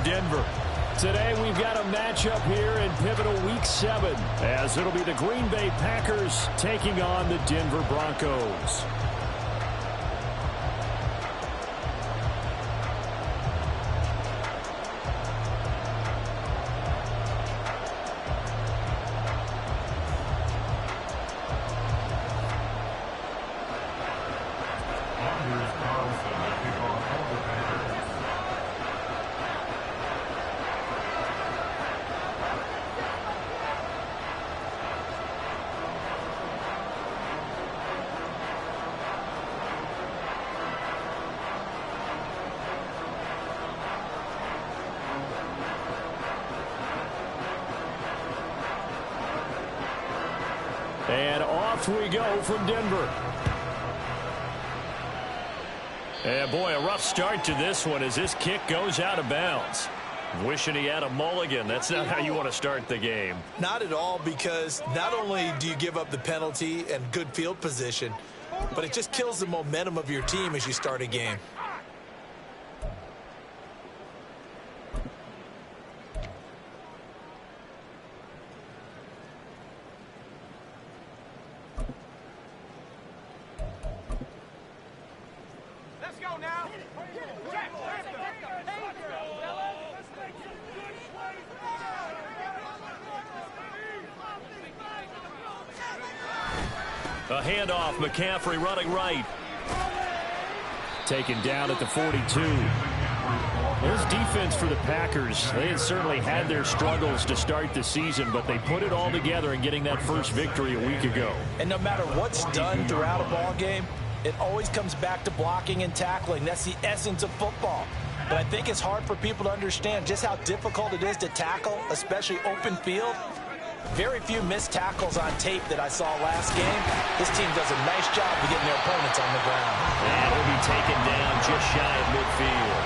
from Denver. Today we've got a matchup here in pivotal Week 7, as it'll be the Green Bay Packers taking on the Denver Broncos. And off we go from Denver. And boy, a rough start to this one as this kick goes out of bounds. Wishing he had a mulligan. That's not how you want to start the game. Not at all, because not only do you give up the penalty and good field position, but it just kills the momentum of your team as you start a game. A handoff, McCaffrey running right. Taken down at the 42. There's defense for the Packers. They had certainly had their struggles to start the season, but they put it all together in getting that first victory a week ago. And no matter what's done throughout a ball game, it always comes back to blocking and tackling. That's the essence of football. But I think it's hard for people to understand just how difficult it is to tackle, especially open field. Very few missed tackles on tape that I saw last game. This team does a nice job of getting their opponents on the ground. And he'll be taken down just shy of midfield.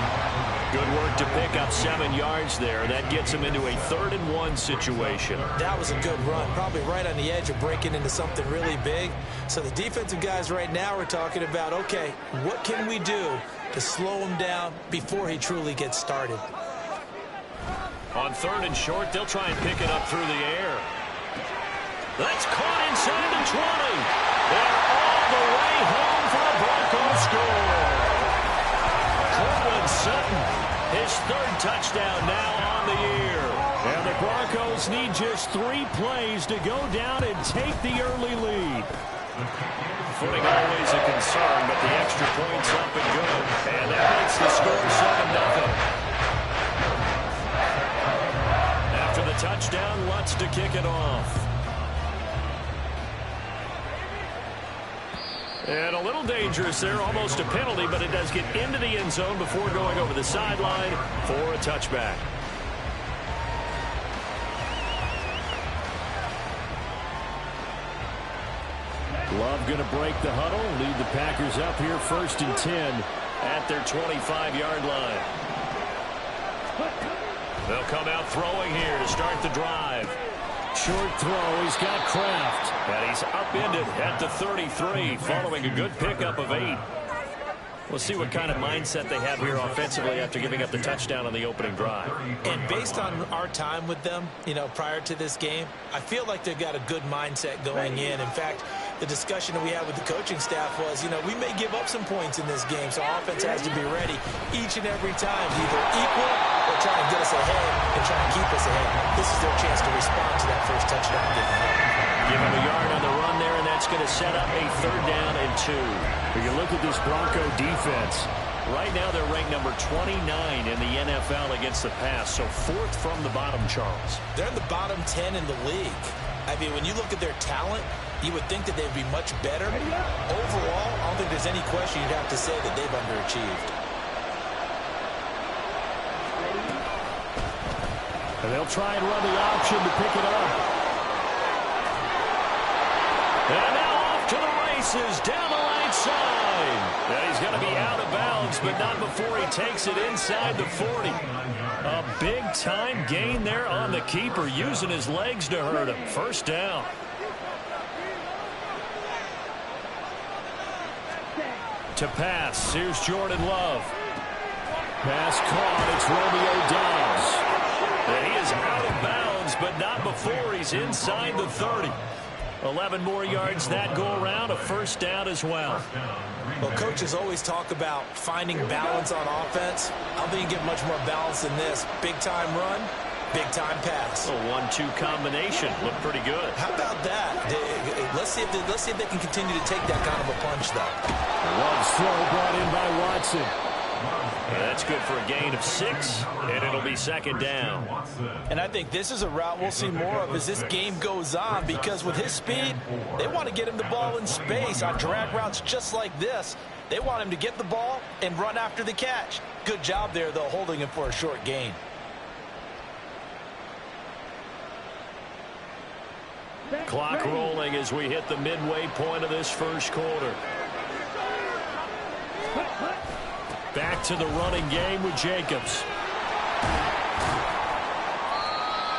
Good work to pick up 7 yards there. That gets him into a 3rd and 1 situation. That was a good run, probably right on the edge of breaking into something really big. So the defensive guys right now are talking about, okay, what can we do to slow him down before he truly gets started? On 3rd and short, they'll try and pick it up through the air. That's caught inside the 20. They're all the way home for the Broncos score. Courtland Sutton, his 3rd touchdown now on the year. And the Broncos need just 3 plays to go down and take the early lead. Footing always a concern, but the extra point's up and good. And that makes the score 7-0. After the touchdown, Lutz to kick it off. And a little dangerous there, almost a penalty, but it does get into the end zone before going over the sideline for a touchback. Love going to break the huddle, lead the Packers up here 1st and 10 at their 25-yard line. They'll come out throwing here to start the drive. Short throw, he's got Kraft. And he's upended at the 33, following a good pickup of 8. We'll see what kind of mindset they have here offensively after giving up the touchdown on the opening drive. And based on our time with them, prior to this game, I feel like they've got a good mindset going in. In fact, the discussion that we had with the coaching staff was, we may give up some points in this game, so offense has to be ready each and every time, either equal or try and get us ahead and try and keep us ahead. This is their chance to respond to that first touchdown given up. Give him a yard on the run there, and that's going to set up a 3rd down and 2. When you look at this Bronco defense, right now they're ranked number 29 in the NFL against the pass, so 4th from the bottom, Charles. They're in the bottom 10 in the league. I mean, when you look at their talent, you would think that they'd be much better. Overall, I don't think there's any question you'd have to say that they've underachieved. And they'll try and run the option to pick it up. And now off to the races down the right side. Now he's going to be out of bounds, but not before he takes it inside the 40. A big-time gain there on the keeper, using his legs to hurt him. 1st down. To pass, here's Jordan Love. Pass caught, it's Romeo Doubs. he's inside the 30. 11 more yards that go around, a first down as well. Well, coaches always talk about finding balance on offense. I don't think you get much more balance than this. Big-time run, big-time pass. A 1-2 combination. Looked pretty good. How about that? Let's see if they can continue to take that kind of a punch, though. Love's throw brought in by Watson. That's good for a gain of 6, and it'll be second down. And I think this is a route we'll see more of as this game goes on, because with his speed, they want to get him the ball in space on drag routes just like this. They want him to get the ball and run after the catch. Good job there, though, holding him for a short gain. Clock rolling as we hit the midway point of this first quarter. Back to the running game with Jacobs.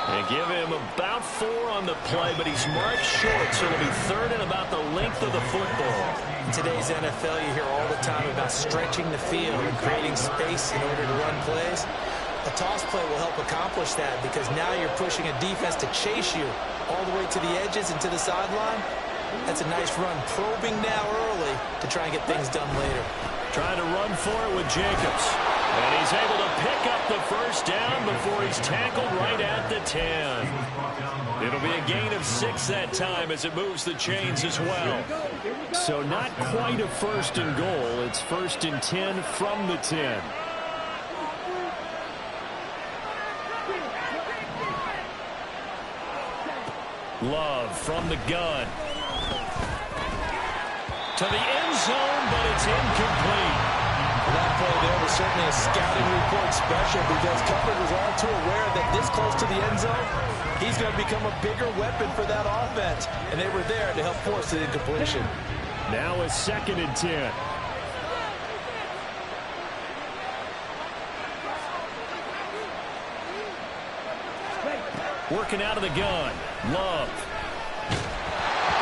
They give him about 4 on the play, but he's marked short, so it'll be third and about the length of the football. In today's NFL, you hear all the time about stretching the field and creating space in order to run plays. A toss play will help accomplish that, because now you're pushing a defense to chase you all the way to the edges and to the sideline. That's a nice run, probing now early to try and get things done later. Trying to run for it with Jacobs. And he's able to pick up the first down before he's tackled right at the 10. It'll be a gain of 6 that time as it moves the chains as well. So not quite a first and goal. It's first and 10 from the 10. Love from the gun. To the end zone, but it's incomplete. That play there was certainly a scouting report special, because Covered was all too aware that this close to the end zone, he's going to become a bigger weapon for that offense. And they were there to help force the incompletion. Now it's second and 10. Working out of the gun. Love.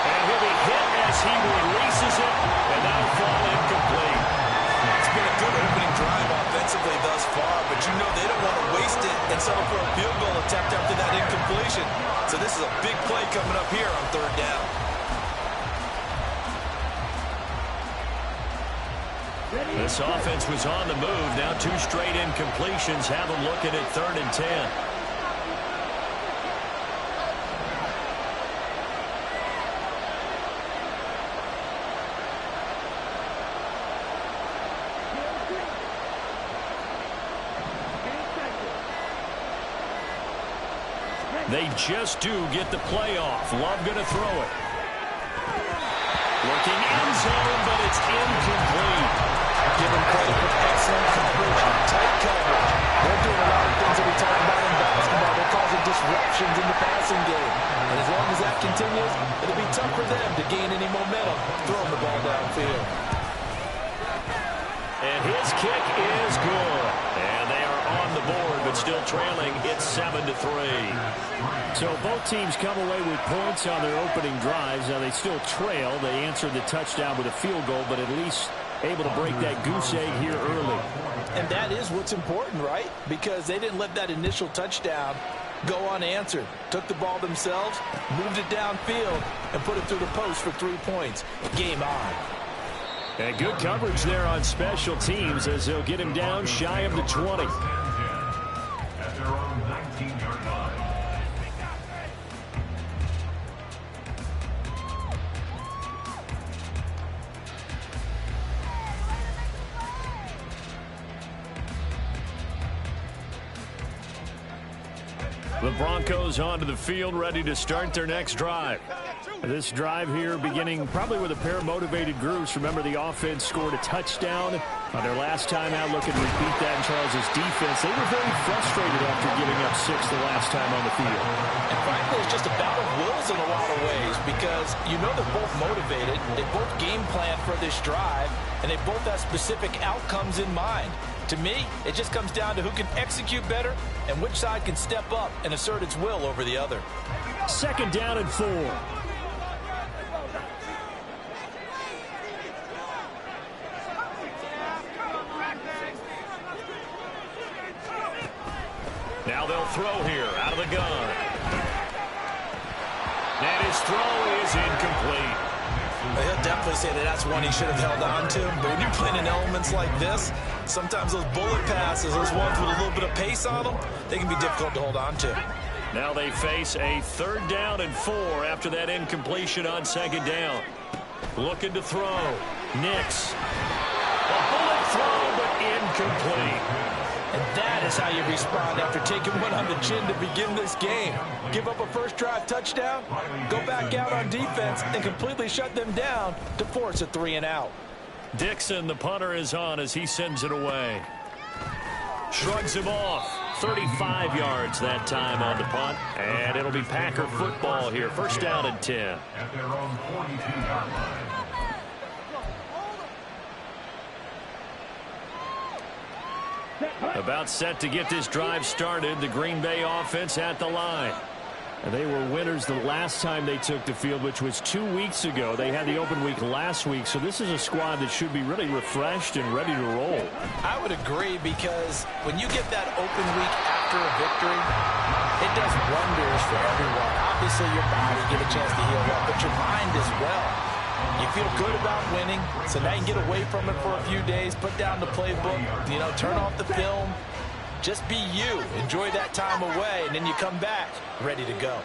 And he'll be hit as he releases it, and that'll fall incomplete. It's been a good opening drive offensively thus far, but you know they don't want to waste it and settle for a field goal attempt after that incompletion. So this is a big play coming up here on third down. This offense was on the move. Now 2 straight incompletions have them looking at third and 10. They just do get the play off. Love going to throw it. Looking end zone, but it's incomplete. Give them credit for excellent coverage, tight coverage. They're doing a lot of things that we talk about in basketball. They're causing disruptions in the passing game. And as long as that continues, it'll be tough for them to gain any momentum throwing the ball downfield. And his kick is good. And they are on the board, but still trailing. It's 7-3. So both teams come away with points on their opening drives. Now they still trail. They answered the touchdown with a field goal, but at least able to break that goose egg here early. And that is what's important, right? Because they didn't let that initial touchdown go unanswered. Took the ball themselves, moved it downfield, and put it through the post for 3 points. Game on. And good coverage there on special teams as they'll get him down shy of the 20. At their own 19-yard line. The Broncos onto the field, ready to start their next drive. This drive here beginning probably with a pair of motivated groups. Remember, the offense scored a touchdown on their last time out. Looking to repeat that in Charles' defense. They were very frustrated after giving up 6 the last time on the field. And frankly, it's just a battle of wills in a lot of ways, because you know they're both motivated. They both game plan for this drive, and they both have specific outcomes in mind. To me, it just comes down to who can execute better and which side can step up and assert its will over the other. Second down and 4. Now they'll throw here out of the gun. his throw is incomplete. He'll definitely say that that's one he should have held on to. But when you're playing in elements like this, sometimes those bullet passes, those ones with a little bit of pace on them, they can be difficult to hold on to. Now they face a 3rd down and 4 after that incompletion on 2nd down. Looking to throw. Nix. A bullet throw, but incomplete. And that is how you respond after taking one on the chin to begin this game. Give up a first drive touchdown, go back out on defense, and completely shut them down to force a 3-and-out. Dixon, the punter, is on as he sends it away. Shrugs him off. 35 yards that time on the punt. And it'll be Packer football here. 1st down and 10. At their own 42-yard line. About set to get this drive started. The Green Bay offense at the line. And they were winners the last time they took the field, which was 2 weeks ago. They had the open week last week, so this is a squad that should be really refreshed and ready to roll. I would agree, because when you get that open week after a victory, it does wonders for everyone. Obviously, your body get a chance to heal up, but your mind as well. You feel good about winning, so now you can get away from it for a few days, put down the playbook, turn off the film. Just be you. Enjoy that time away, and then you come back ready to go.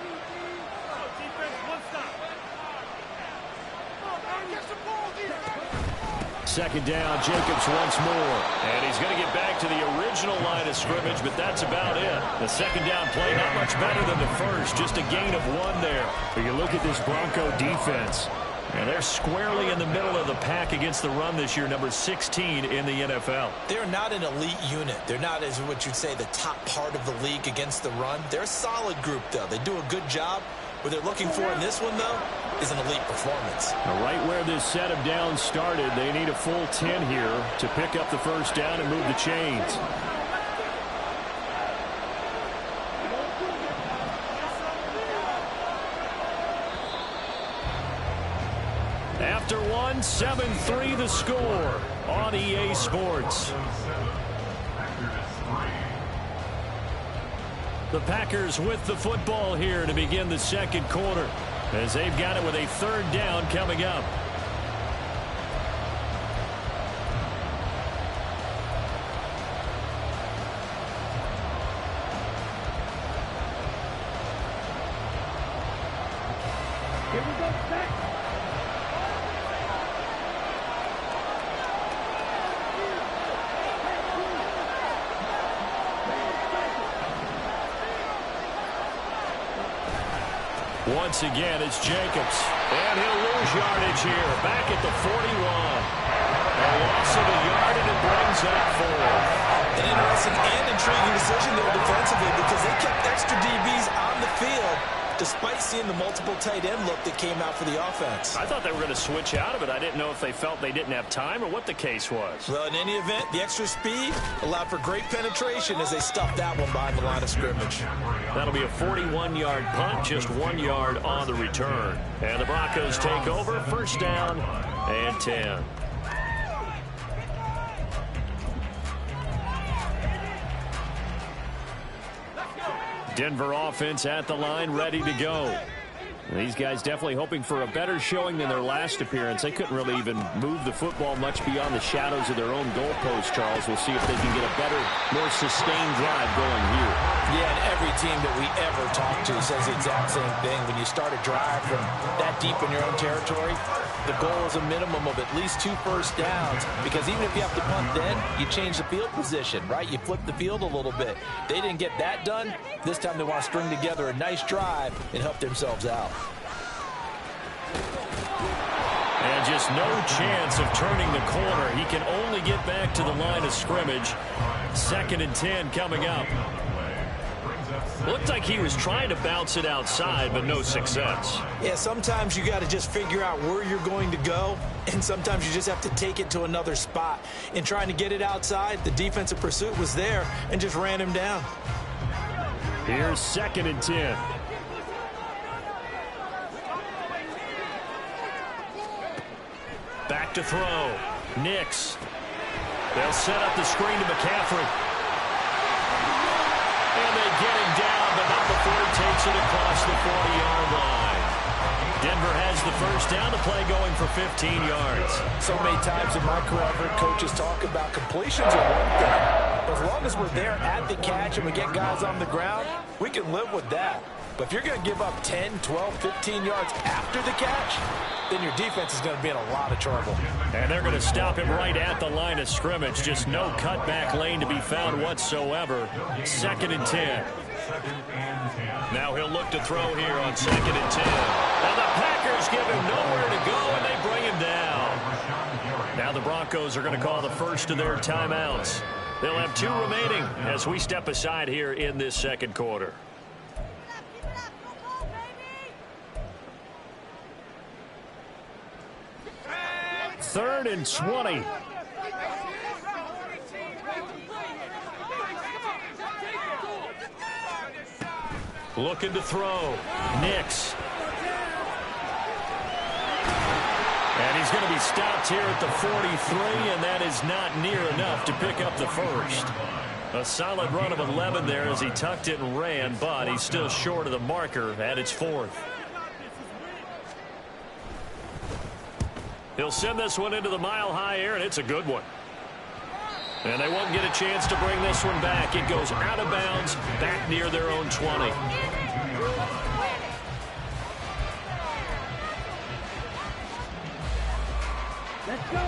Second down, Jacobs once more. And he's going to get back to the original line of scrimmage, but that's about it. The second down play, not much better than the first, just a gain of 1 there. But you look at this Bronco defense, and they're squarely in the middle of the pack against the run this year, number 16 in the NFL. They're not an elite unit. They're not, as what you'd say, the top part of the league against the run. They're a solid group, though. They do a good job. What they're looking for in this one, though, is an elite performance. Now, right where this set of downs started, they need a full 10 here to pick up the 1st down and move the chains. After 1, 7-3 the score on EA Sports. The Packers with the football here to begin the 2nd quarter, as they've got it with a 3rd down coming up. Here we go, back. Once again, it's Jacobs. And he'll lose yardage here. Back at the 41. A loss of a yard, and it brings up 4. An interesting and intriguing decision there defensively, because they kept extra DBs on the field despite seeing the multiple tight end look that came out for the offense. I thought they were going to switch out of it. I didn't know if they felt they didn't have time or what the case was. Well, in any event, the extra speed allowed for great penetration as they stuffed that one behind the line of scrimmage. That'll be a 41-yard punt, just 1 yard on the return. And the Broncos take over, 1st down and 10. Denver offense at the line, ready to go. These guys definitely hoping for a better showing than their last appearance. They couldn't really even move the football much beyond the shadows of their own goalpost, Charles. We'll see if they can get a better, more sustained drive going here. Yeah, and every team that we ever talk to says the exact same thing. When you start a drive from that deep in your own territory, the goal is a minimum of at least 2 first downs, because even if you have to punt then, you change the field position, right? You flip the field a little bit. They didn't get that done. This time they want to string together a nice drive and help themselves out. And just no chance of turning the corner. He can only get back to the line of scrimmage. 2nd and 10 coming up. Looked like he was trying to bounce it outside, but no success. Yeah, sometimes you got to just figure out where you're going to go, and sometimes you just have to take it to another spot. In trying to get it outside, the defensive pursuit was there and just ran him down. Here's 2nd and 10. Back to throw. Nix. They'll set up the screen to McCaffrey. And they get him down, but not before he takes it across the 40-yard line. Denver has the first down. The play going for 15 yards. So many times in my career, I've heard coaches talk about completions are one thing. As long as we're there at the catch and we get guys on the ground, we can live with that. But if you're going to give up 10, 12, 15 yards after the catch, then your defense is going to be in a lot of trouble. And they're going to stop him right at the line of scrimmage. Just no cutback lane to be found whatsoever. 2nd and 10. Now he'll look to throw here on 2nd and 10. And the Packers give him nowhere to go, and they bring him down. Now the Broncos are going to call the first of their timeouts. They'll have 2 remaining as we step aside here in this second quarter. Third and 20. Looking to throw. Nix. And he's going to be stopped here at the 43, and that is not near enough to pick up the first. A solid run of 11 there as he tucked it and ran, but he's still short of the marker at its 4th. He'll send this one into the mile-high air, and it's a good one. And they won't get a chance to bring this one back. It goes out of bounds, back near their own 20. Let's go.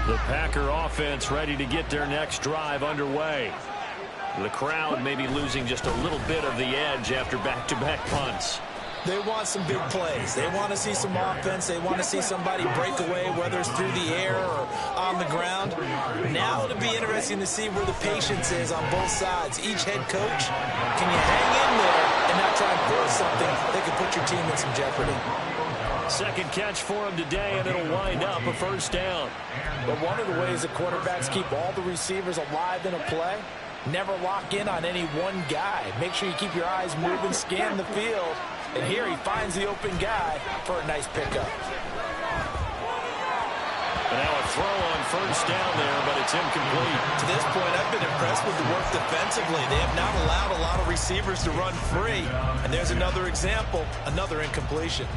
The Packer offense ready to get their next drive underway. The crowd may be losing just a little bit of the edge after back-to-back punts. They want some big plays. They want to see some offense. They want to see somebody break away, whether it's through the air or on the ground. Now it'll be interesting to see where the patience is on both sides. Each head coach, can you hang in there and not try and force something that could put your team in some jeopardy? Second catch for him today, and it'll wind up a first down. But one of the ways that quarterbacks keep all the receivers alive in a play, never lock in on any one guy. Make sure you keep your eyes moving, scan the field. And here he finds the open guy for a nice pickup. And now a throw on first down there, but it's incomplete. To this point, I've been impressed with the work defensively. They have not allowed a lot of receivers to run free. And there's another example, another incompletion.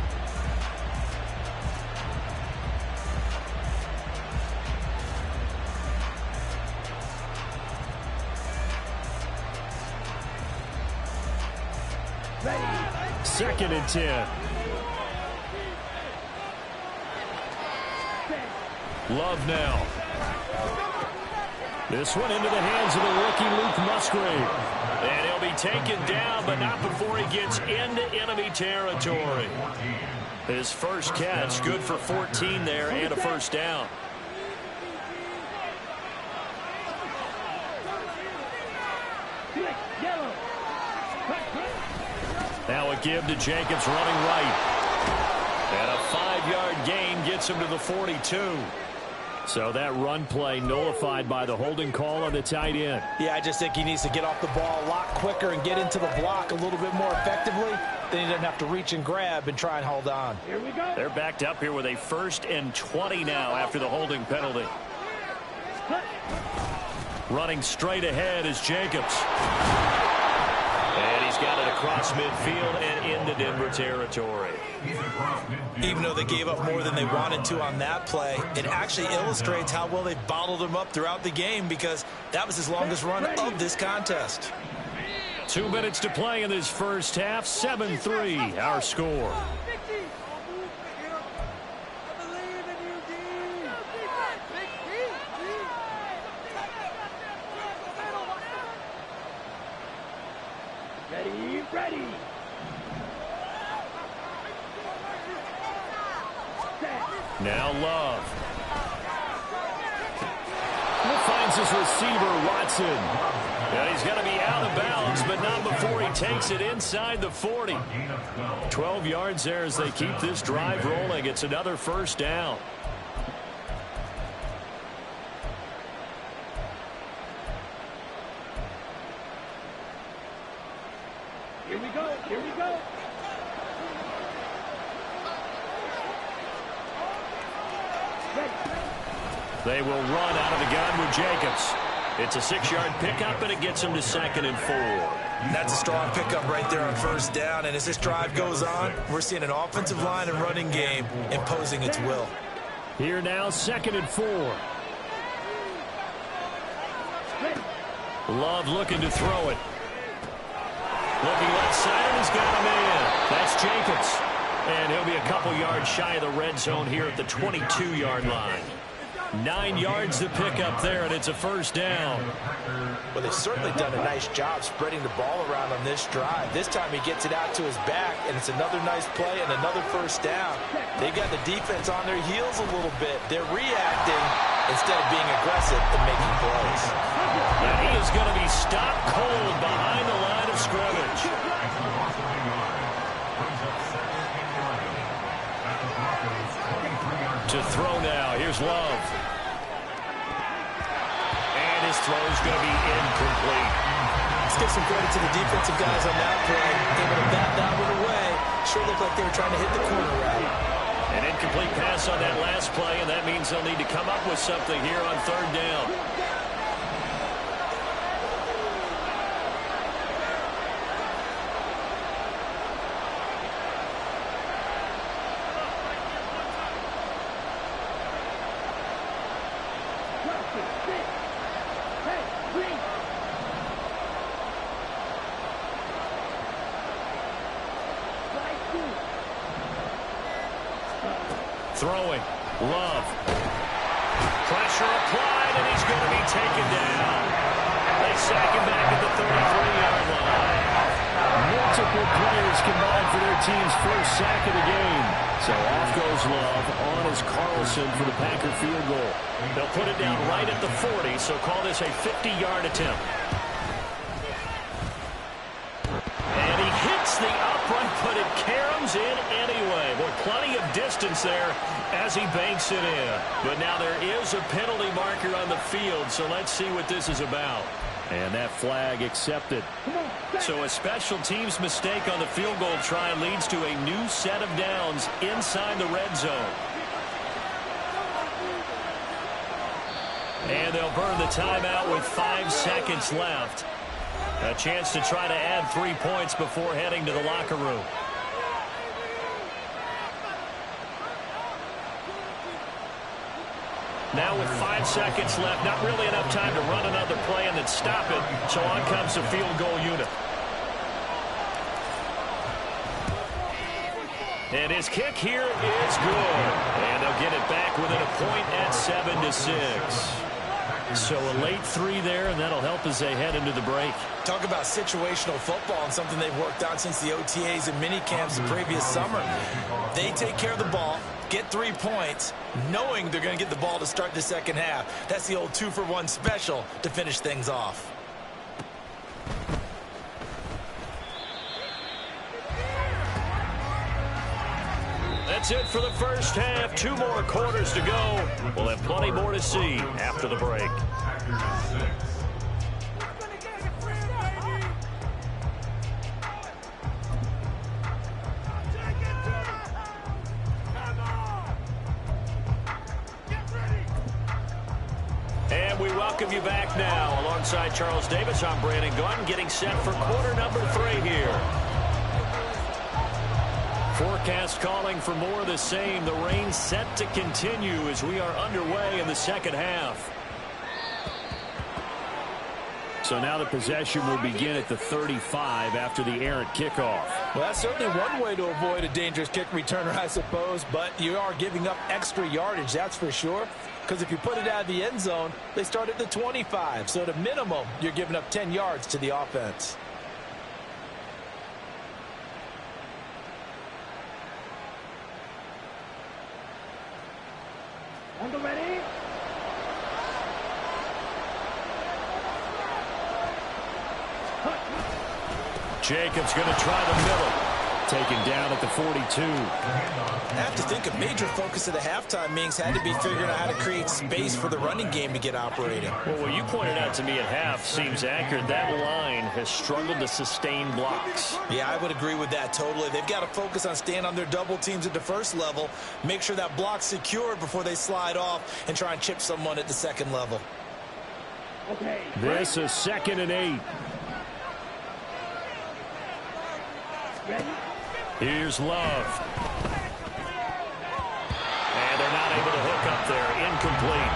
Ready. 2nd and 10. Love now. This one into the hands of the rookie Luke Musgrave. And he'll be taken down, but not before he gets into enemy territory. His first catch, good for 14 there and a first down. Yellow. Now a give to Jacobs running right. And a 5-yard gain gets him to the 42. So that run play nullified by the holding call on the tight end. Yeah, I just think he needs to get off the ball a lot quicker and get into the block a little bit more effectively. Then he doesn't have to reach and grab and try and hold on. Here we go. They're backed up here with a 1st and 20 now after the holding penalty. Running straight ahead is Jacobs. And he's got it across midfield and into Denver territory. Even though they gave up more than they wanted to on that play, it actually illustrates how well they bottled him up throughout the game, because that was his longest run of this contest. 2 minutes to play in this first half. 7-3 our score. Ready. Now Love. Finds his receiver, Watson. And he's going to be out of bounds, but not before he takes it inside the 40. 12 yards there as they keep this drive rolling. It's another first down. Here we go. Here we go. They will run out of the gun with Jacobs. It's a 6-yard pickup, and it gets him to 2nd and 4. That's a strong pickup right there on first down. And as this drive goes on, we're seeing an offensive line and running game imposing its will. Here now, 2nd and 4. Love looking to throw it. Looking left side, and he's got him in. That's Jacobs. And he'll be a couple yards shy of the red zone here at the 22-yard line. 9 yards to pick up there, and it's a first down. Well, they've certainly done a nice job spreading the ball around on this drive. This time he gets it out to his back, and it's another nice play and another first down. They've got the defense on their heels a little bit. They're reacting instead of being aggressive and making plays. And he is going to be stopped cold behind the line of scrimmage. To throw now. Here's Love. And his throw's going to be incomplete. Let's give some credit to the defensive guys on that play. Able to bat that one away. Sure looked like they were trying to hit the corner route. An incomplete pass on that last play, and that means they'll need to come up with something here on 3rd down. Throwing. Love. Pressure applied, and he's going to be taken down. They sack him back at the 33-yard line. Multiple players combined for their team's first sack of the game. So off goes Love. On is Carlson for the Packer field goal. They'll put it down right at the 40, so call this a 50-yard attempt. And he hits the upright, but it caroms in anyway. Well, plenty of distance there as he banks it in. But now there is a penalty marker on the field, so let's see what this is about. And that flag accepted. So a special teams mistake on the field goal try leads to a new set of downs inside the red zone. And they'll burn the timeout with 5 seconds left. A chance to try to add 3 points before heading to the locker room. Now with 5 seconds left, not really enough time to run another play and then stop it. So on comes the field goal unit. And his kick here is good. And they'll get it back within a point at 7-6. So a late 3 there, and that'll help as they head into the break. Talk about situational football and something they've worked on since the OTAs and mini camps the previous summer. They take care of the ball, get 3 points, knowing they're going to get the ball to start the second half. That's the old 2-for-1 special to finish things off. That's it for the first half. 2 more quarters to go. We'll have plenty more to see after the break. And we welcome you back now. Alongside Charles Davis, I'm Brandon Gaudin, getting set for quarter number 3 here. Forecast calling for more of the same. The rain set to continue as we are underway in the second half. So now the possession will begin at the 35 after the errant kickoff. Well, that's certainly one way to avoid a dangerous kick returner, I suppose, but you are giving up extra yardage, that's for sure. Because if you put it out of the end zone, they start at the 25. So at a minimum, you're giving up 10 yards to the offense. On the ready. Jacobs going to try the middle. Taken down at the 42. I have to think a major focus of the halftime means had to be figuring out how to create space for the running game to get operating. Well, what you pointed out to me at half seems accurate. That line has struggled to sustain blocks. Yeah, I would agree with that totally. They've got to focus on staying on their double teams at the first level, make sure that block's secured before they slide off and try and chip someone at the second level. Okay. This is 2nd and 8. Here's Love. And they're not able to hook up there. Incomplete.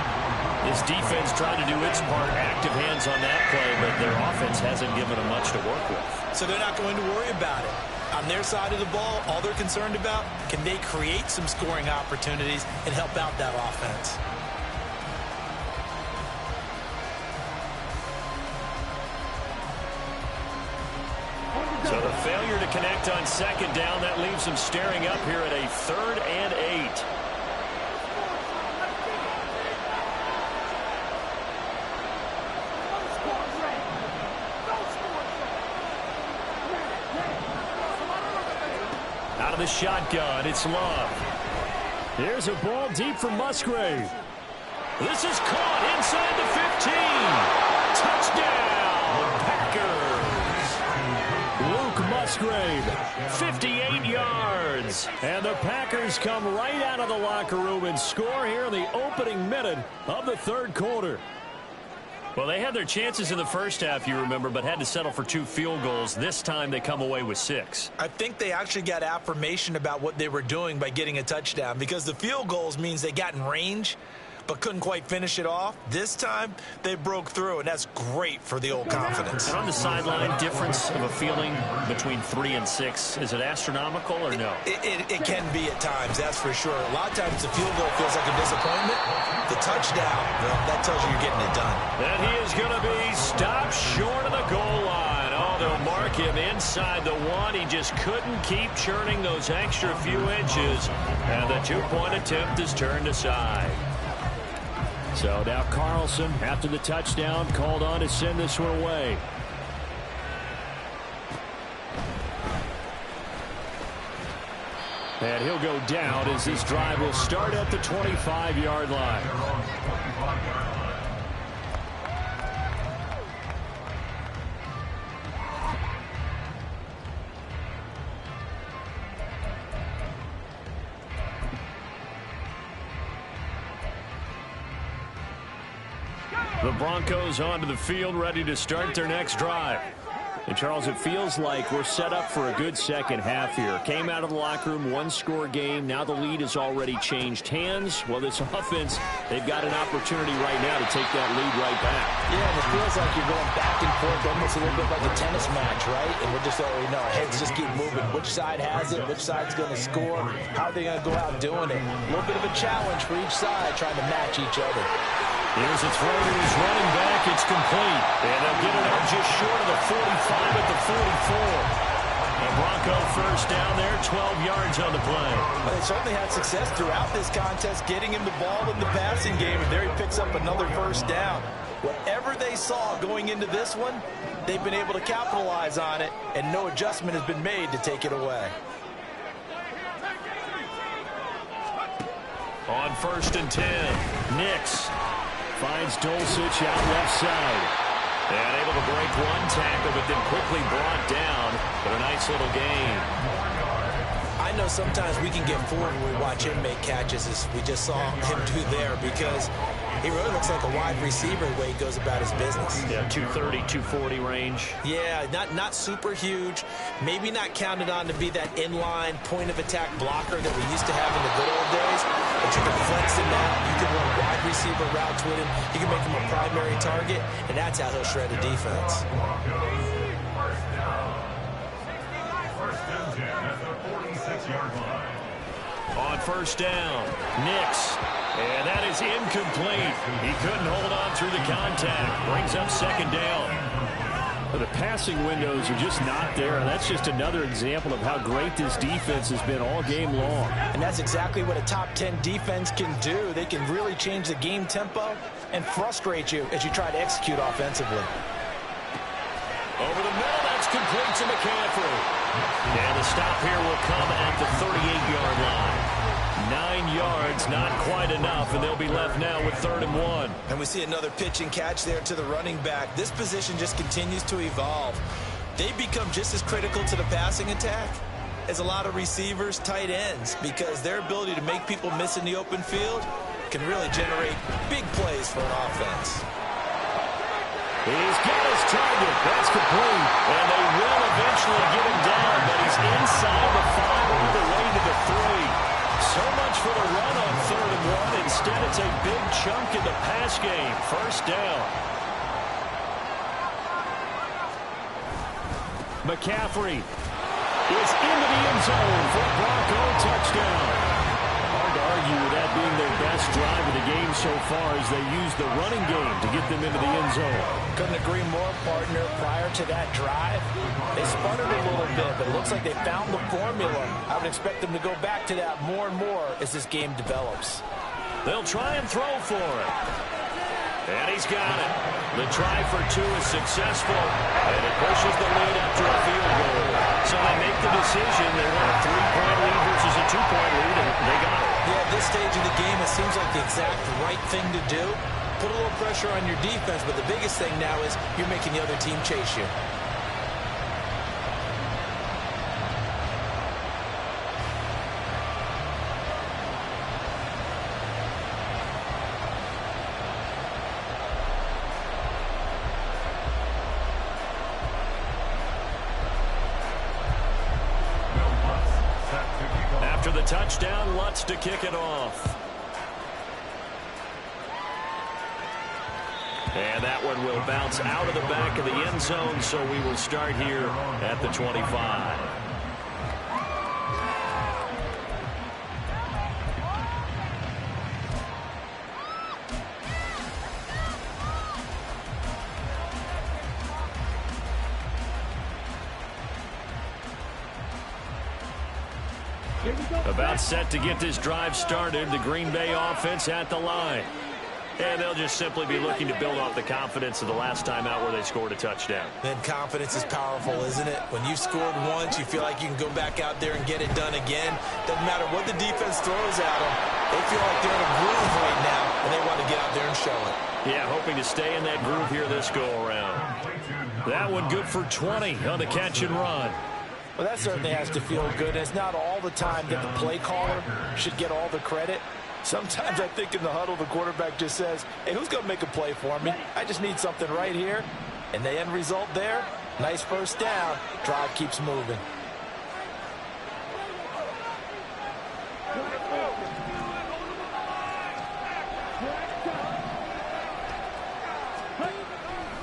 This defense trying to do its part. Active hands on that play, but their offense hasn't given them much to work with. So they're not going to worry about it. On their side of the ball, all they're concerned about, can they create some scoring opportunities and help out that offense? So the failure to connect on second down, that leaves them staring up here at a 3rd and 8. Out of the shotgun, it's Love. Here's a ball deep for Musgrave. This is caught inside the 15. Touchdown, Packers. Luke Musgrave, 58 yards. And the Packers come right out of the locker room and score here in the opening minute of the 3rd quarter. Well, they had their chances in the first half, you remember, but had to settle for 2 field goals. This time they come away with 6. I think they actually got affirmation about what they were doing by getting a touchdown, because the field goals means they got in range but couldn't quite finish it off. This time they broke through, and that's great for the old confidence. And on the sideline, difference of a feeling between 3 and 6, is it astronomical or no? It can be at times, that's for sure. A lot of times the field goal feels like a disappointment. The touchdown, well, that tells you you're getting it done. And he is going to be stopped short of the goal line. Oh, they'll mark him inside the 1. He just couldn't keep churning those extra few inches. And the 2-point attempt is turned aside. So now Carlson, after the touchdown, called on to send this one away. And he'll go down as this drive will start at the 25-yard line. The Broncos onto the field, ready to start their next drive. And, Charles, it feels like we're set up for a good second half here. Came out of the locker room, 1-score game. Now the lead has already changed hands. Well, this offense, they've got an opportunity right now to take that lead right back. Yeah, and it feels like you're going back and forth, almost a little bit like a tennis match, right? And we're just already know, our heads just keep moving. Which side has it? Which side's going to score? How are they going to go out doing it? A little bit of a challenge for each side, trying to match each other. Here's a throw to his running back. It's complete. And they'll get it out just short of the 45 at the 44. A Bronco first down there, 12 yards on the play. Well, they certainly had success throughout this contest, getting him the ball in the passing game, and there he picks up another first down. Whatever they saw going into this one, they've been able to capitalize on it, and no adjustment has been made to take it away. On 1st and 10, Nix finds Dulcich out left side. And able to break one tackle, but then quickly brought down. But a nice little gain. I know sometimes we can get fooled when we watch him make catches, as we just saw him do there, because he really looks like a wide receiver the way he goes about his business. Yeah, 230, 240 range. Yeah, not super huge. Maybe not counted on to be that inline point-of-attack blocker that we used to have in the good old days. But you can flex him out. You can run wide receiver routes with him. You can make him a primary target, and that's how he'll shred a defense. On 1st down, Nix. And that is incomplete. He couldn't hold on through the contact. Brings up 2nd down. Well, the passing windows are just not there. That's just another example of how great this defense has been all game long. And that's exactly what a top 10 defense can do. They can really change the game tempo and frustrate you as you try to execute offensively. Over the middle, that's complete to McCaffrey. And the stop here will come at the 38-yard line. 9 yards, not quite enough, and they'll be left now with 3rd and 1. And we see another pitch and catch there to the running back. This position just continues to evolve. They become just as critical to the passing attack as a lot of receivers, tight ends, because their ability to make people miss in the open field can really generate big plays for an offense. He's got his target. That's complete. And they will eventually get him down, but he's That's a big chunk in the pass game. First down. McCaffrey is into the end zone for a Bronco touchdown. Hard to argue with that being their best drive of the game so far as they use the running game to get them into the end zone. Couldn't agree more, partner. Prior to that drive, they sputtered a little bit, but it looks like they found the formula. I would expect them to go back to that more and more as this game develops. They'll try and throw for it. And he's got it. The try for two is successful, and it pushes the lead after a field goal. So they make the decision. They want a 3-point lead versus a 2-point lead, and they got it. Yeah, at this stage of the game, it seems like the exact right thing to do. Put a little pressure on your defense, but the biggest thing now is you're making the other team chase you. After the touchdown, Lutz to kick it off. And that one will bounce out of the back of the end zone, so we will start here at the 25. About set to get this drive started. The Green Bay offense at the line. And they'll just simply be looking to build off the confidence of the last time out where they scored a touchdown. Then confidence is powerful, isn't it? When you've scored once, you feel like you can go back out there and get it done again. Doesn't matter what the defense throws at them. They feel like they're in a groove right now, and they want to get out there and show it. Yeah, hoping to stay in that groove here this go-around. That one good for 20 on the catch and run. Well, that certainly has to feel good. And it's not all the time that the play caller should get all the credit. Sometimes I think in the huddle, the quarterback just says, hey, who's going to make a play for me? I just need something right here. And the end result there, nice first down. Drive keeps moving.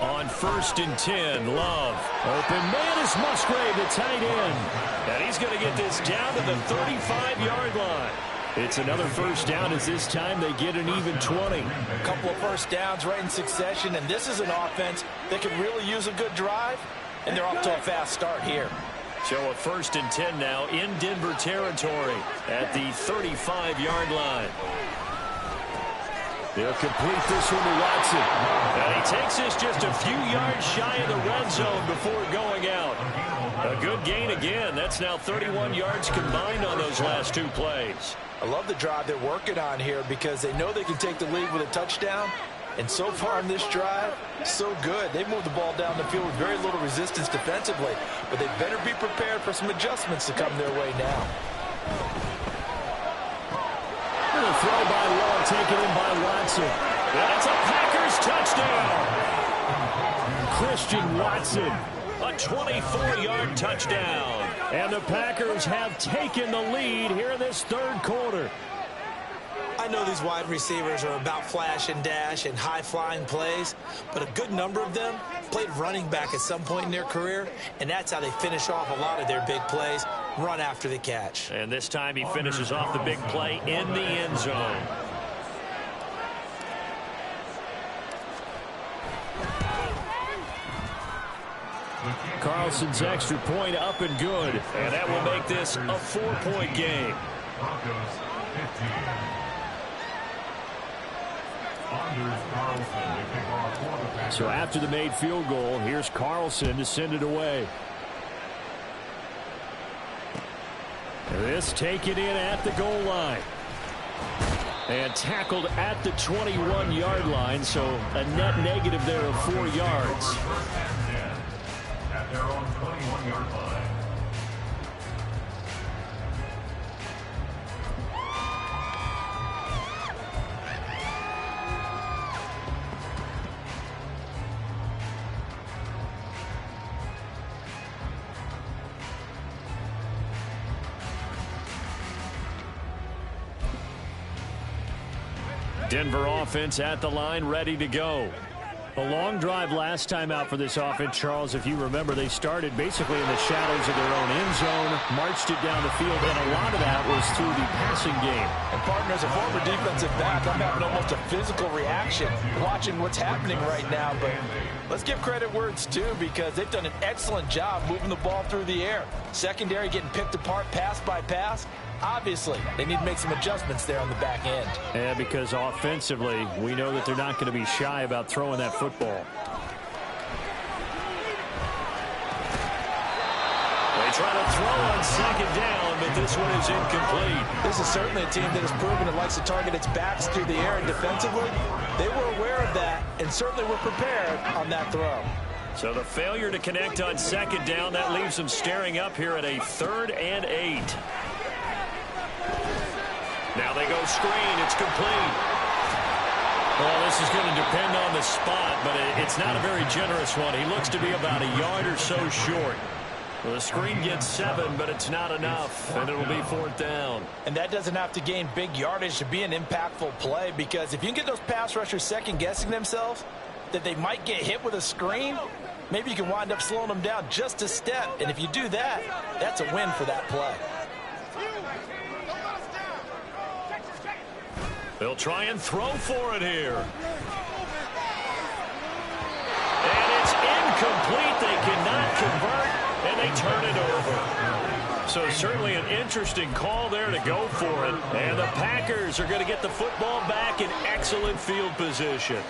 On 1st and 10, Love. Open man is Musgrave, the tight end. And he's going to get this down to the 35-yard line. It's another first down as this time they get an even 20. A couple of first downs right in succession, and this is an offense that could really use a good drive, and they're off to a fast start here. So a 1st and 10 now in Denver territory at the 35-yard line. They'll complete this one to Watson. And he takes this just a few yards shy of the red zone before going out. A good gain again. That's now 31 yards combined on those last two plays. I love the drive they're working on here because they know they can take the lead with a touchdown. And so far in this drive, so good. They moved the ball down the field with very little resistance defensively. But they better be prepared for some adjustments to come their way now. And a throw by Love, taken in by Watson. And it's a Packers touchdown. Christian Watson, a 24-yard touchdown. And the Packers have taken the lead here in this third quarter. I know these wide receivers are about flash and dash and high-flying plays, but a good number of them played running back at some point in their career, and that's how they finish off a lot of their big plays, run after the catch. And this time he finishes off the big play in the end zone. Carlson's extra point up and good, and that will make this a 4-point game. Broncos 15. So after the made field goal, here's Carlson to send it away. This taken in at the goal line. And tackled at the 21-yard line, so a net negative there of 4 yards. At their own 21-yard line. Denver offense at the line, ready to go. A long drive last time out for this offense, Charles. If you remember, they started basically in the shadows of their own end zone, marched it down the field, and a lot of that was through the passing game. And partner, as a former defensive back, I'm having almost a physical reaction watching what's happening right now. But let's give credit where it's due, because they've done an excellent job moving the ball through the air. Secondary getting picked apart pass by pass. Obviously, they need to make some adjustments there on the back end. Yeah, because offensively, we know that they're not going to be shy about throwing that football. They try to throw on second down, but this one is incomplete. This is certainly a team that has proven it likes to target its backs through the air, and defensively, they were aware of that and certainly were prepared on that throw. So the failure to connect on second down, that leaves them staring up here at a 3rd and 8. Now they go screen. It's complete. Well, this is going to depend on the spot, but it's not a very generous one. He looks to be about a yard or so short. Well, the screen gets 7, but it's not enough, and it'll be 4th down. And that doesn't have to gain big yardage to be an impactful play, because if you can get those pass rushers second-guessing themselves that they might get hit with a screen, maybe you can wind up slowing them down just a step. And if you do that, that's a win for that play. They'll try and throw for it here. And it's incomplete. They cannot convert, and they turn it over. So certainly an interesting call there to go for it. And the Packers are going to get the football back in excellent field position.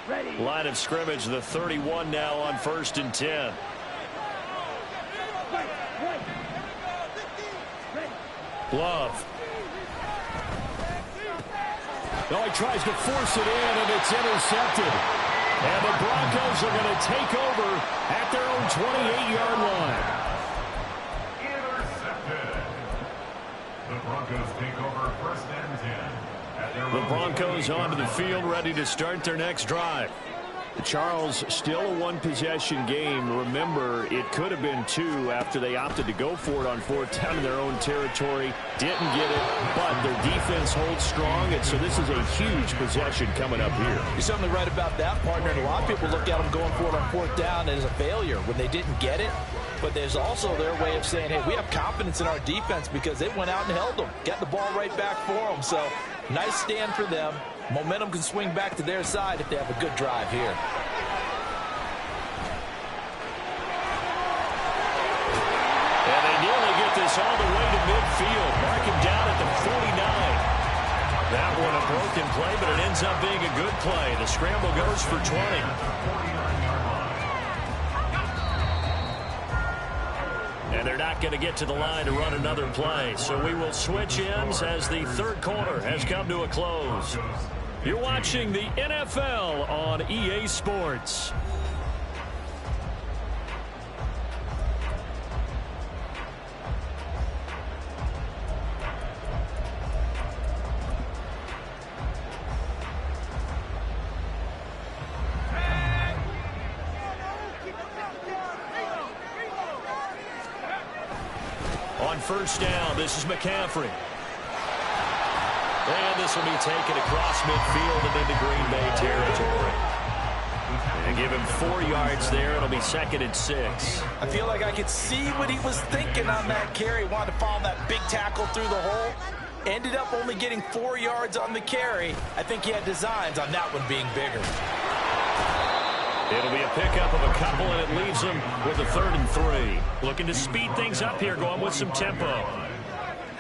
Ready. Line of scrimmage, the 31 now on 1st and 10. Love. Oh, he tries to force it in, and it's intercepted. And the Broncos are going to take over at their own 28-yard line. Intercepted. The Broncos take over 1st and 10. The Broncos onto the field, ready to start their next drive. Charles, still a one-possession game. Remember, it could have been 2 after they opted to go for it on 4th down in their own territory. Didn't get it, but their defense holds strong, and so this is a huge possession coming up here. You're certainly right about that, partner. And a lot of people look at them going for it on 4th down as a failure when they didn't get it. But there's also their way of saying, hey, we have confidence in our defense because they went out and held them, got the ball right back for them. So nice stand for them. Momentum can swing back to their side if they have a good drive here. And they nearly get this all the way to midfield. Mark him down at the 49. That one a broken play, but it ends up being a good play. The scramble goes for 20. And they're not going to get to the line to run another play. So we will switch ends as the 3rd quarter has come to a close. You're watching the NFL on EA Sports. On 1st down, this is McCaffrey. And this will be taken across midfield and into Green Bay territory. And give him 4 yards there. It'll be 2nd and 6. I feel like I could see what he was thinking on that carry. Wanted to follow that big tackle through the hole. Ended up only getting 4 yards on the carry. I think he had designs on that one being bigger. It'll be a pickup of a couple, and it leaves them with a 3rd and 3. Looking to speed things up here, going with some tempo.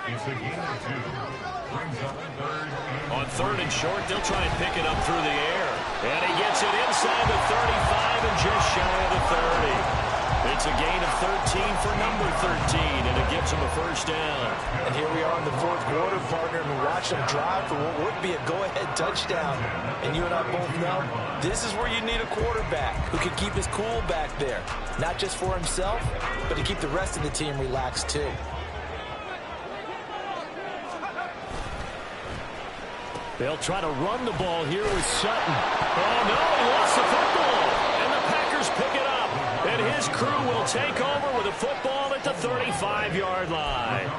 It's a gain of 2. Brings up 3rd and On 3rd and short, they'll try and pick it up through the air. And he gets it inside the 35 and just shy of the 30. It's a gain of 13 for number 13, and it gives him a 1st down. And here we are in the 4th quarter, partner, and we watch them drive for what would be a go-ahead touchdown. And you and I both know this is where you need a quarterback who can keep his cool back there. Not just for himself, but to keep the rest of the team relaxed too. They'll try to run the ball here with Sutton. Oh, no, he lost the football. And the Packers pick it up. And his crew will take over with a football at the 35-yard line.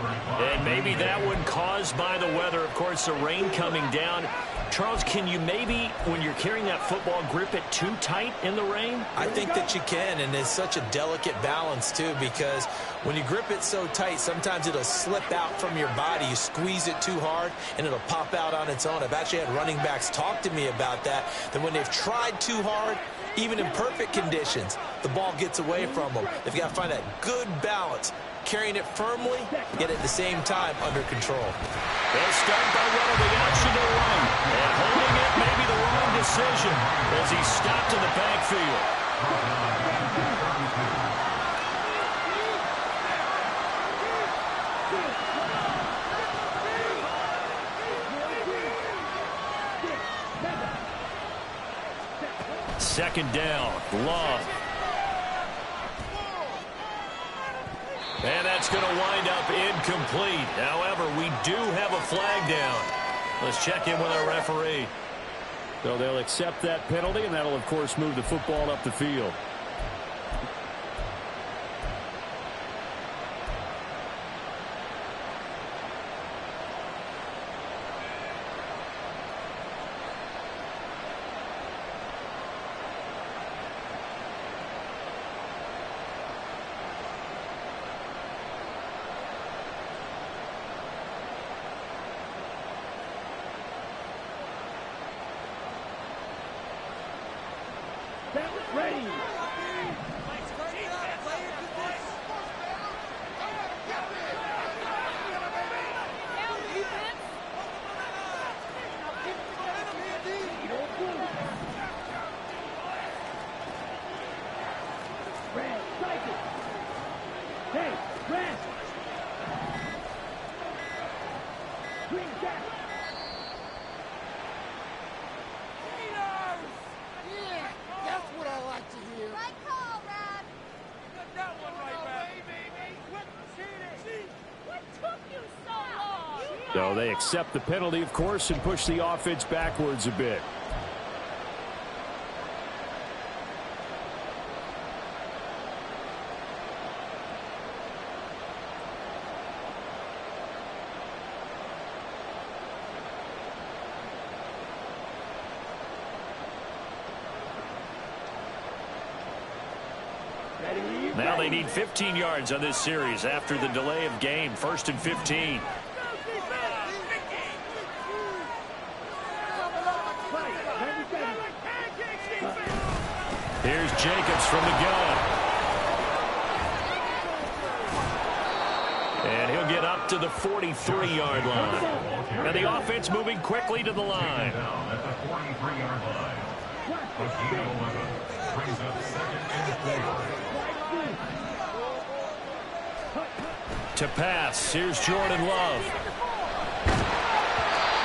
And maybe that one caused by the weather. Of course, the rain coming down. Charles, can you maybe, when you're carrying that football, grip it too tight in the rain? I think that you can, and it's such a delicate balance, too, because when you grip it so tight, sometimes it'll slip out from your body. You squeeze it too hard, and it'll pop out on its own. I've actually had running backs talk to me about that when they've tried too hard, even in perfect conditions, the ball gets away from them. They've got to find that good balance, carrying it firmly, yet at the same time under control. They'll start by running the action to run. And holding it may be the wrong decision as he's stopped in the backfield. Second down, Love. And that's going to wind up incomplete. However, we do have a flag down. Let's check in with our referee. So they'll accept that penalty, and that'll, of course, move the football up the field. Ready. Red, cycle. Hey, red. Green back. That's what I like to hear. Right call, Rad. Got that one right, Rad. Quit cheating. What took you so long? So they accept the penalty, of course, and push the offense backwards a bit. Now they need 15 yards on this series after the delay of game. 1st and 15. Here's Jacobs from the gun. And he'll get up to the 43-yard line. And the offense moving quickly to the line. At the 43-yard line. The game 11 brings up 2nd and 4. To pass, here's Jordan Love.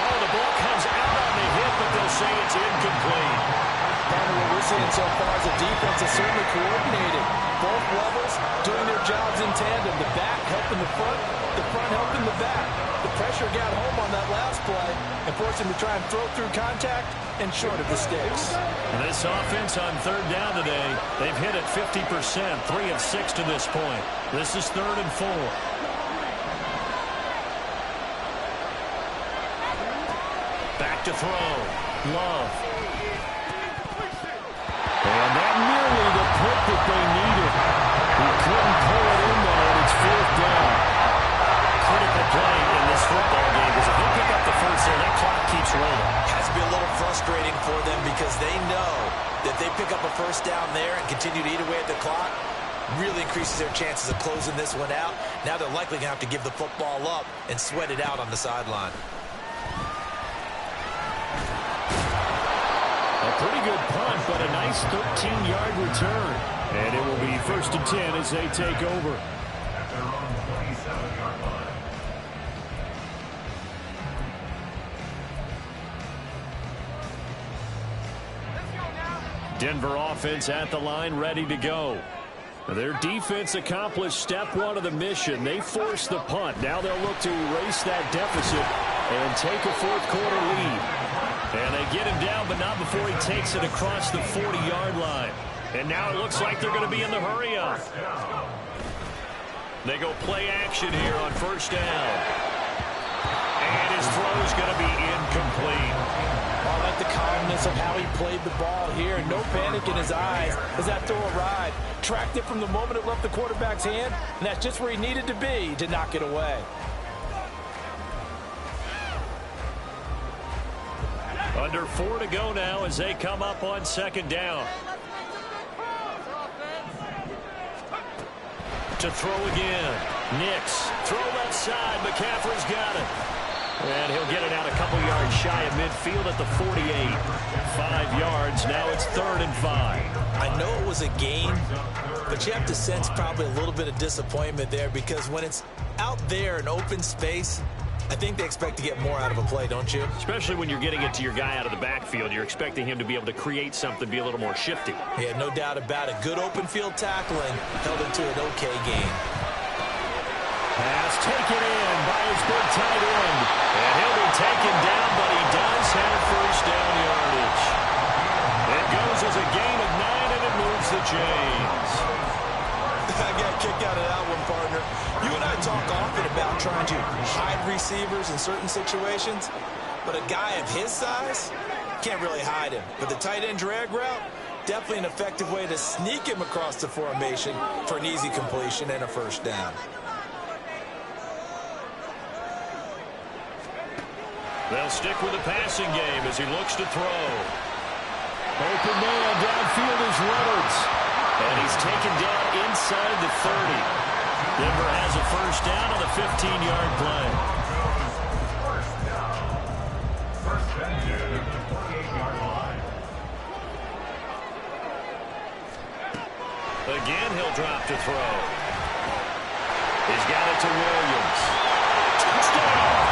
Oh, the ball comes out on the hit, but they'll say it's incomplete. And what we're seeing so far is the defense is certainly coordinated. Both levels doing their jobs in tandem. The back helping the front helping the back. The pressure got home on that last play and forced him to try and throw through contact and short of the sticks. And this offense on 3rd down today, they've hit it 50%, 3 of 6 to this point. This is 3rd and 4. Back to throw. Love. And that nearly the pick that they needed. He couldn't pull it in there, and it's 4th down. Critical play in this football game because if they pick up the first there, that clock keeps rolling. Has to be a little frustrating for them because they know that they pick up a first down there and continue to eat away at the clock, really increases their chances of closing this one out. Now they're likely going to have to give the football up and sweat it out on the sideline. A pretty good punt, but a nice 13-yard return. And it will be 1st and 10 as they take over. At their own 27-yard line. Denver offense at the line, ready to go. Their defense accomplished step 1 of the mission. They forced the punt. Now they'll look to erase that deficit and take a 4th quarter lead. And they get him down, but not before he takes it across the 40-yard line. And now it looks like they're going to be in the hurry-up. They go play action here on first down. And his throw is going to be incomplete. I like the calmness of how he played the ball here. No panic in his eyes as that throw arrived. Tracked it from the moment it left the quarterback's hand, and that's just where he needed to be to knock it away. Under 4 to go now as they come up on second down. To throw again. Nix. Throw left side. McCaffrey's got it. And he'll get it out a couple yards shy of midfield at the 48. 5 yards. Now it's 3rd and 5. I know it was a gain, but you have to sense probably a little bit of disappointment there because when it's out there in open space, I think they expect to get more out of a play, don't you? Especially when you're getting it to your guy out of the backfield. You're expecting him to be able to create something, be a little more shifty. Yeah, no doubt about it. Good open field tackling held him to an okay game. Pass taken in by his big tight end. And he'll be taken down, but he does have first down yardage. It goes as a gain of 9, and it moves the chains. I got a kick out of that one, partner. You and I talk often about trying to hide receivers in certain situations, but a guy of his size can't really hide him. But the tight end drag route, definitely an effective way to sneak him across the formation for an easy completion and a first down. They'll stick with the passing game as he looks to throw. Open man downfield is Reynolds. And he's taken down inside the 30. Denver has a first down on the 15-yard play. First and 10 at the 48-yard line. Again, he'll drop to throw. He's got it to Williams. Touchdown!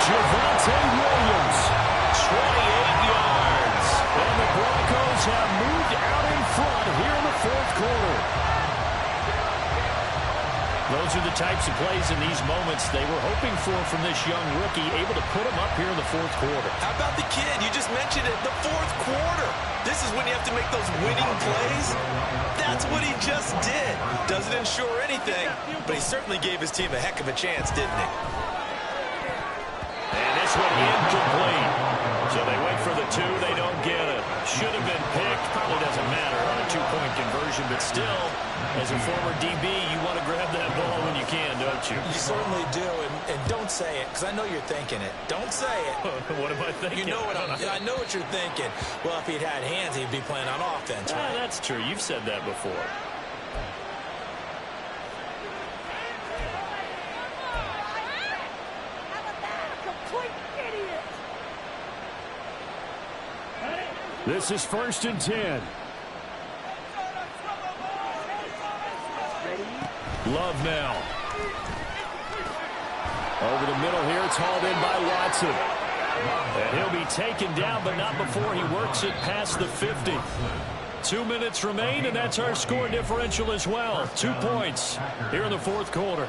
Javonte Williams, 28 yards. And the Broncos have moved out in front here in the 4th quarter. Those are the types of plays in these moments they were hoping for from this young rookie, able to put him up here in the 4th quarter. How about the kid? You just mentioned it, the 4th quarter. This is when you have to make those winning plays. That's what he just did. Doesn't ensure anything, but he certainly gave his team a heck of a chance, didn't he? And this one incomplete. So they wait for the 2. They don't get it. Should have been picked. Probably doesn't matter on a 2-point conversion. But still, as a former DB, you want to grab that ball when you can, don't you? You certainly do. And don't say it, because I know you're thinking it. Don't say it. What am I thinking? You know what I know what you're thinking. Well, if he'd had hands, he'd be playing on offense, right? That's true. You've said that before. This is 1st and 10. Love now. Over the middle here, it's hauled in by Watson. And he'll be taken down, but not before he works it past the 50. 2 minutes remain, and that's our score differential as well. 2 points here in the 4th quarter.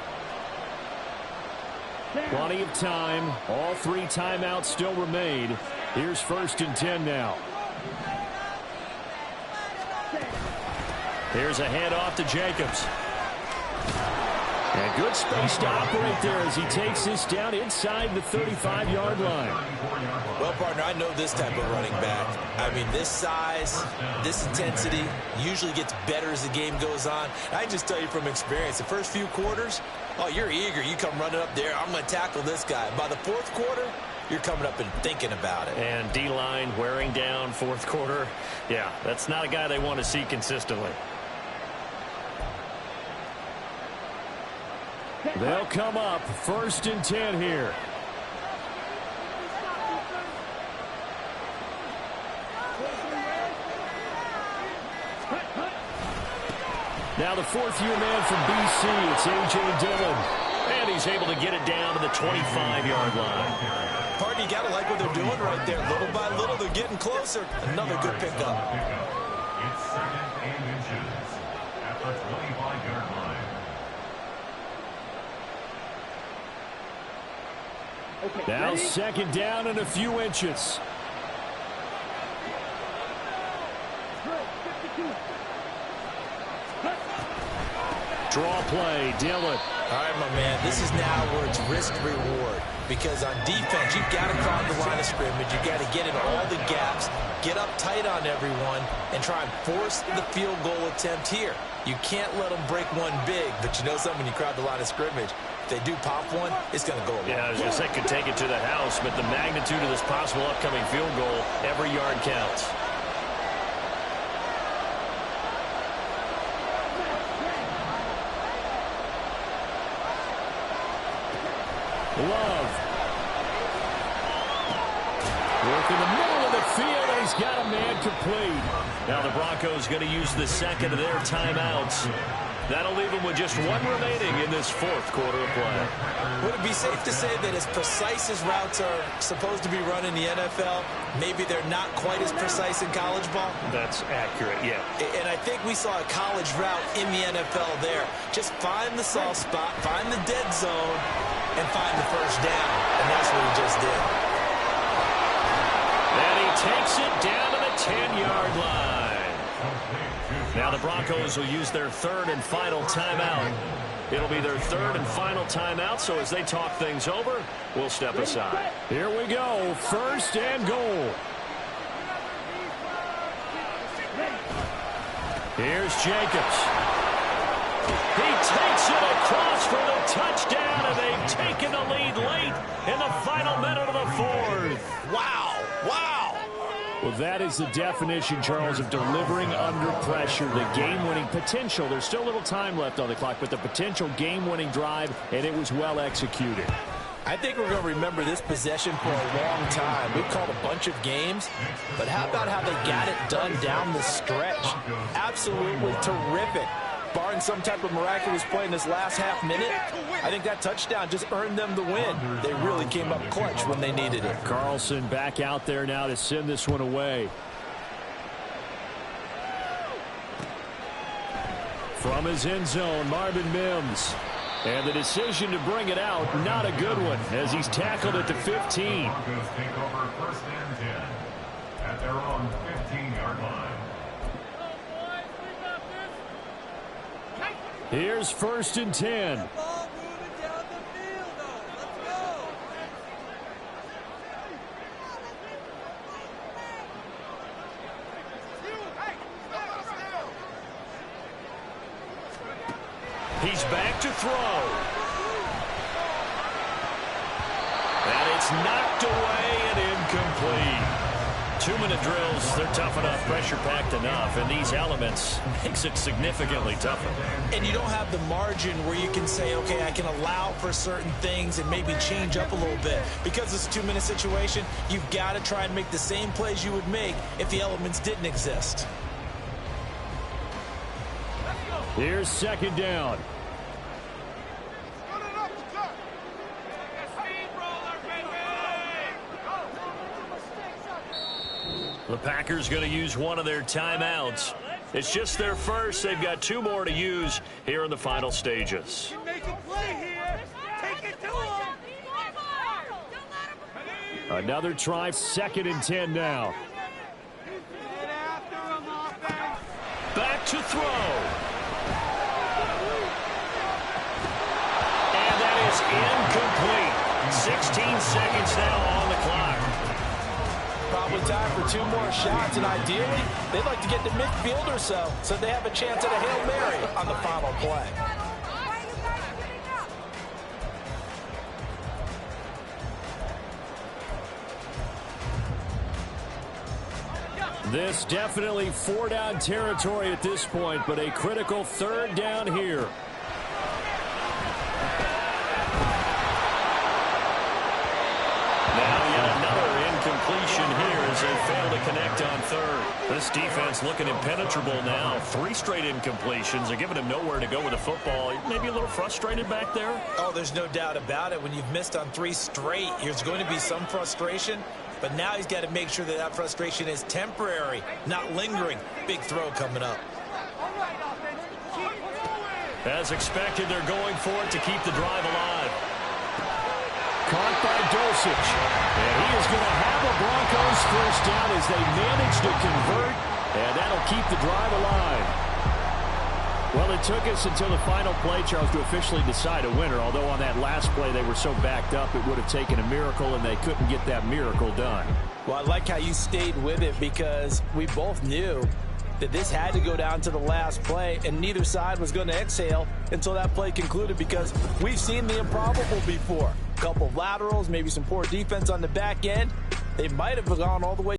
Plenty of time. All 3 timeouts still remain. Here's 1st and 10 now. Here's a handoff to Jacobs. And good space to operate there as he takes this down inside the 35-yard line. Well, partner, I know this type of running back. I mean, this size, this intensity usually gets better as the game goes on. I just tell you from experience, the first few quarters, oh, you're eager. You come running up there, I'm going to tackle this guy. By the 4th quarter, you're coming up and thinking about it. And D-line wearing down 4th quarter. Yeah, that's not a guy they want to see consistently. They'll come up 1st and 10 here. Now the 4th-year man from BC, it's A.J. Dillon. And he's able to get it down to the 25-yard line. Partner, you got to like what they're doing right there. Little by little, they're getting closer. Another good pickup. It's 2nd and inches at the 25-yard line. Now second down and a few inches. Draw play, Dillon. All right, my man, this is now where it's risk-reward. Because on defense, you've got to crowd the line of scrimmage. You've got to get in all the gaps, get up tight on everyone, and try and force the field goal attempt here. You can't let them break one big, but you know something, when you crowd the line of scrimmage, if they do pop one, it's going to go long. Yeah, I was going to say, could take it to the house, but the magnitude of this possible upcoming field goal, every yard counts. Love. Work in the middle of the field, and he's got a man complete. Now the Broncos going to use the second of their timeouts. That'll leave them with just one remaining in this fourth quarter of play. Would it be safe to say that as precise as routes are supposed to be run in the NFL, maybe they're not quite as precise in college ball? That's accurate, yeah. And I think we saw a college route in the NFL there. Just find the soft spot, find the dead zone, and find the first down. And that's what he just did. And he takes it down to the 10-yard line. Now the Broncos will use their third and final timeout. It'll be their third and final timeout, so as they talk things over, we'll step aside. Here we go, first and goal. Here's Jacobs. He takes it across for the touchdown, and they've taken the lead late in the final minute of the fourth. Wow, wow. Well, that is the definition, Charles, of delivering under pressure. The game-winning potential. There's still a little time left on the clock, but the potential game-winning drive, and it was well executed. I think we're going to remember this possession for a long time. We've called a bunch of games, but how about how they got it done down the stretch? Absolutely terrific. Barring some type of miraculous play in this last half minute, I think that touchdown just earned them the win. They really came up clutch when they needed it. Carlson back out there now to send this one away. From his end zone, Marvin Mims. And the decision to bring it out, not a good one, as he's tackled at the 15. Broncos take over first and 10 at their own 15-yard line. Here's first and 10. He's back to throw. And it's knocked away and incomplete. 2-minute drills, they're tough enough, pressure-packed enough, and these elements makes it significantly tougher. And you don't have the margin where you can say, okay, I can allow for certain things and maybe change up a little bit. Because it's a 2-minute situation, you've got to try and make the same plays you would make if the elements didn't exist. Here's second down. The Packers going to use one of their timeouts. It's just their first. They've got 2 more to use here in the final stages. Make a play here. Take it to him. Another try, second and 10 now. Get after him, offense. Back to throw. And that is incomplete. 16 seconds now on the clock. Probably time for 2 more shots, and ideally, they'd like to get to midfield or so they have a chance at a Hail Mary on the final play. This definitely 4-down territory at this point, but a critical 3rd down here. Now yet another incompletion here as they fail to connect on third. This defense looking impenetrable now. 3 straight incompletions. They're giving him nowhere to go with the football. Maybe a little frustrated back there. Oh, there's no doubt about it. When you've missed on 3 straight, there's going to be some frustration. But now he's got to make sure that frustration is temporary, not lingering. Big throw coming up. As expected, they're going for it to keep the drive alive. Caught by usage. And he is going to have a Broncos first down as they manage to convert, and that'll keep the drive alive. Well, it took us until the final play, Charles, to officially decide a winner, although on that last play they were so backed up it would have taken a miracle, and they couldn't get that miracle done. Well, I like how you stayed with it because we both knew that this had to go down to the last play, and neither side was going to exhale until that play concluded because we've seen the improbable before. A couple of laterals, maybe some poor defense on the back end. They might have gone all the way